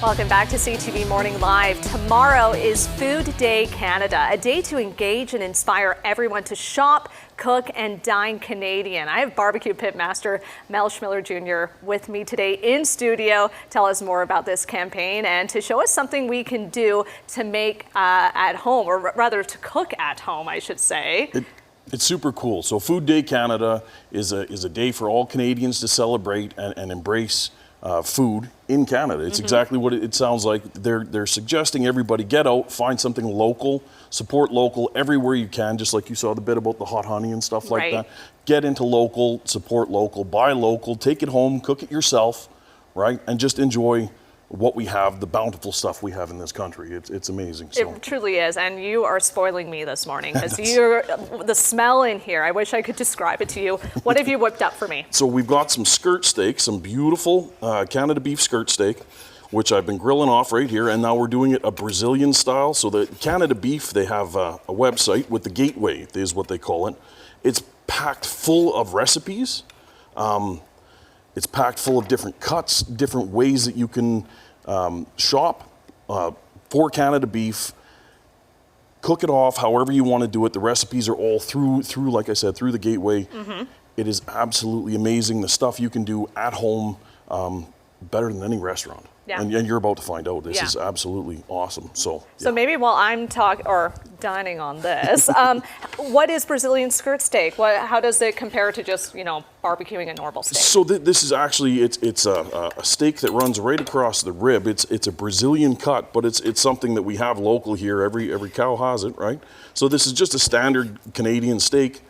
Welcome back to CTV Morning Live. Tomorrow is Food Day Canada, a day to engage and inspire everyone to shop, cook, and dine Canadian. I have barbecue pitmaster Mel Schmiller Jr. with me today in studio. Tell us more about this campaign and to show us something we can do to make at home, or rather to cook at home, I should say. It's super cool. So Food Day Canada is a day for all Canadians to celebrate and embrace food in Canada. It's exactly what it sounds like. They're suggesting everybody get out, find something local, support local everywhere you can, just like you saw the bit about the hot honey and stuff like that. Get into local, support local, buy local, take it home, cook it yourself, right? And just enjoy what we have, the bountiful stuff we have in this country. It's amazing. So. It truly is, and you are spoiling me this morning because the smell in here, I wish I could describe it to you. What have you whipped up for me? So we've got some skirt steak, some beautiful Canada beef skirt steak, which I've been grilling off right here, and now we're doing it a Brazilian style. So the Canada beef, they have a website with the gateway, is what they call it. It's packed full of recipes. It's packed full of different cuts, different ways that you can shop for Canada beef, cook it off however you want to do it. The recipes are all through like I said, through the gateway. It is absolutely amazing. The stuff you can do at home, better than any restaurant. And you're about to find out. This is absolutely awesome. So maybe while I'm dining on this, what is Brazilian skirt steak? How does it compare to just barbecuing a normal steak? So this is actually it's a steak that runs right across the rib. It's a Brazilian cut, but it's something that we have local here. Every cow has it, right? So this is just a standard Canadian steak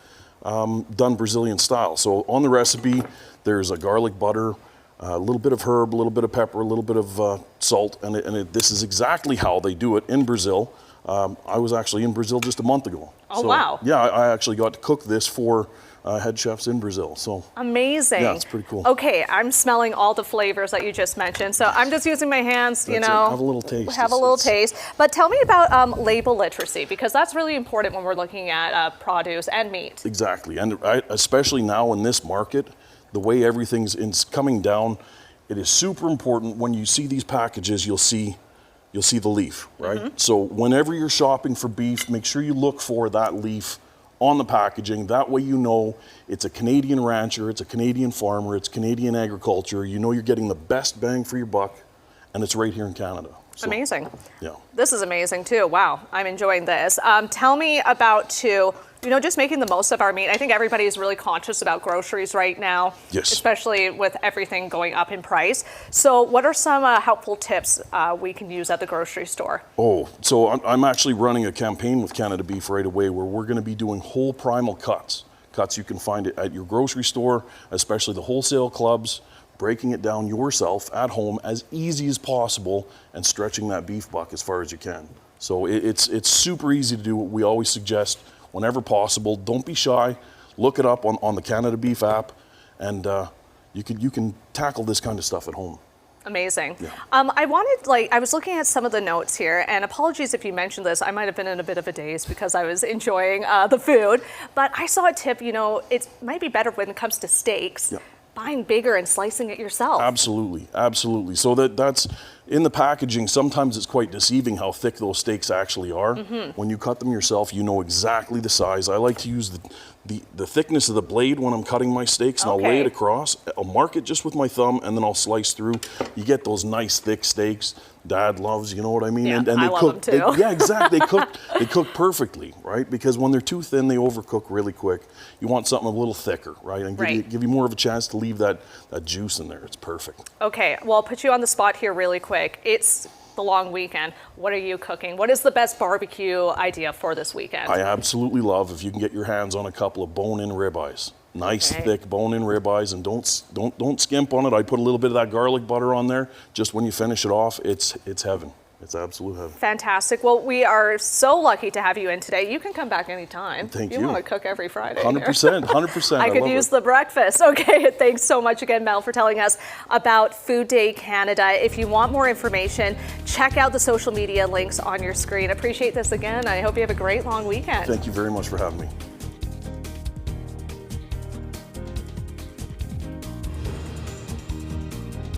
done Brazilian style. So on the recipe, there's a garlic butter, a little bit of herb, a little bit of pepper, a little bit of salt, and this is exactly how they do it in Brazil. I was actually in Brazil just a month ago. Oh, so, wow. Yeah, I actually got to cook this for head chefs in Brazil. So amazing. Yeah, it's pretty cool. Okay, I'm smelling all the flavors that you just mentioned, so I'm just using my hands, Have a little taste. Have a little taste. But tell me about label literacy, because that's really important when we're looking at produce and meat. Exactly, and especially now in this market, the way everything's coming down, it is super important. When you see these packages, you'll see the leaf, right? So whenever you're shopping for beef, make sure you look for that leaf on the packaging. That way you know it's a Canadian rancher, it's a Canadian farmer, it's Canadian agriculture. You know you're getting the best bang for your buck, and it's right here in Canada. So, amazing. Yeah. This is amazing too. Wow, I'm enjoying this. Tell me about just making the most of our meat. I think everybody is really conscious about groceries right now, especially with everything going up in price. So what are some helpful tips we can use at the grocery store? Oh, so I'm actually running a campaign with Canada Beef right away where we're going to be doing whole primal cuts. Cuts you can find it at your grocery store, especially the wholesale clubs, breaking it down yourself at home as easy as possible and stretching that beef buck as far as you can. So it's super easy to do. We always suggest whenever possible, don't be shy, look it up on the Canada Beef app, and you can tackle this kind of stuff at home. Amazing. Yeah. I was looking at some of the notes here, and apologies if you mentioned this, I might have been in a bit of a daze because I was enjoying the food, but I saw a tip, it might be better when it comes to steaks. Buying bigger and slicing it yourself. Absolutely, absolutely. So that's in the packaging. Sometimes it's quite deceiving how thick those steaks actually are. When you cut them yourself, you know exactly the size. I like to use the thickness of the blade when I'm cutting my steaks, and I'll lay it across. I'll mark it just with my thumb, and then I'll slice through. You get those nice thick steaks Dad loves, you know what I mean? Yeah, and they I love them too. Yeah, exactly. They cook perfectly, right? Because when they're too thin, they overcook really quick. You want something a little thicker, right? And give you more of a chance to leave that juice in there. It's perfect. Okay, well, I'll put you on the spot here really quick. It's the long weekend. What are you cooking? What is the best barbecue idea for this weekend? I absolutely love if you can get your hands on a couple of bone-in ribeyes. Nice, thick bone-in ribeyes, and don't skimp on it. I put a little bit of that garlic butter on there. Just when you finish it off, it's heaven. It's absolute heaven. Fantastic. Well, we are so lucky to have you in today. You can come back anytime. Thank you. You want to cook every Friday. 100%, 100%. I could use the breakfast. Okay, thanks so much again, Mel, for telling us about Food Day Canada. If you want more information, check out the social media links on your screen. Appreciate this again. I hope you have a great long weekend. Thank you very much for having me.